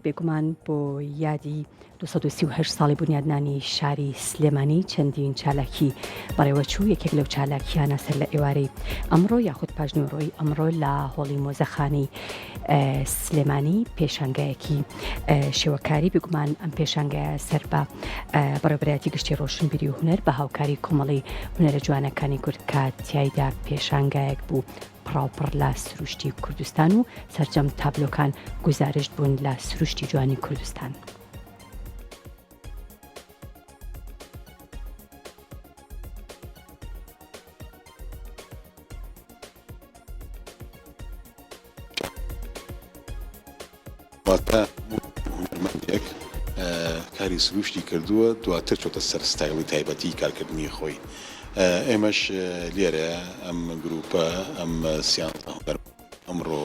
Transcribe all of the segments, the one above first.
بێگومان بۆ یادی 238 ساڵی بنیادنانی شاری سلێمانی چەندین چالاکی بەڕێوەچوو یەکێک لەو چالاکیانە سەر لە ئێوارەی ئەمڕۆ یاخود پاژنەوەڕۆی ئەمڕۆ لە هۆڵی مۆزەخانەی سلێمانی پێشانگایەکی شێوەکاری بگومان ئەم پێشانگایە سەر بە بەڕێوەبەرایەتی گشتی ڕۆشنبیری و هونەر بە هاوکاری کۆمەڵی هونەرە جوانەکانی کورد کە تیایدا پێشانگایەک بوو پڕاوپڕ لە سروشتی کوردستان و سەرجەم تابلۆکان گزارش بوون لە سروشتی جوانی کوردستان. واتە هونەرمەندێک کاری سروشتی کردووە دواتر چۆتە سەر ستایڵی تایبەتی کارکردنی خۆی. ئێمەش لێرە ئەم گروپە ئەم سیانسە هونەر ئەمڕۆ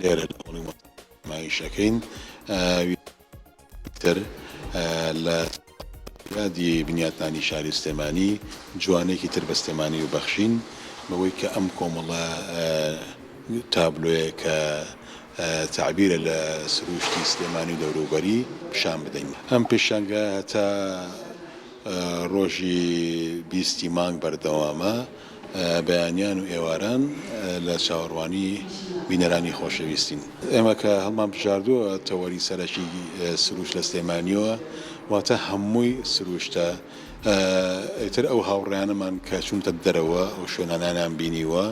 لێرە لە هۆڵی مۆزەخانەیەکەین تر لە یادی بنیادنانی شاری سلێمانی جوانێکی تر بە سلێمانی و بەخشین بەوەی کە ئەم کۆمەڵە تابلۆیە کە تعبیرە لە سروشتی سلێمانی و دەوروبەری پیشان بدەین. ئەم پێشانگە هەتا ڕۆژی 20 مانگ بەردەوامە بەیانیان و ئێواران لە چاوەڕوانی بینەرانی خۆشەویستین. ئێمە کە هەڵمان بژاردووە تەوەری سەرەکی سروشت لە سلێمانیەوە واتە هەمووی سروشتە ئیتر ئەو هاوڕێیانەمان کە چوونتە دەرەوە ئەو شوێنانیان بینیوە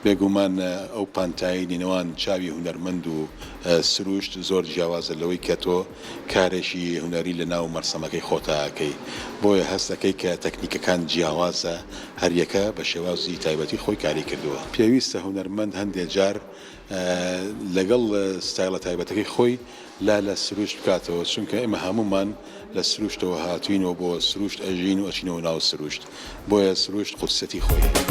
بێگومان ئەو پانتایی نینەوان چاوی هونەرمەند و سروشت زۆر جیاوازە لەوەی کە تۆ کارێکی هونەری لە ناو مەرسەمەکەی خۆتاکەی بۆیە هەستەکەی کە تەکنیکەکان جیاوازە هەریەکە بە شێوازی تایبەتی خۆی کاری کردووە. پێویستە هونەرمەند هەندێک جار لەگەڵ ستایڵە تایبەتەکەی خۆی لە سروشت بکاتەوە چونکە ئێمە هەمومان لە سروشتەوە هاتوینەوە بۆ سروشت ئەژین و ئەچینەوە ناو سروشت بۆیە سروشت قوتسەتی خۆی.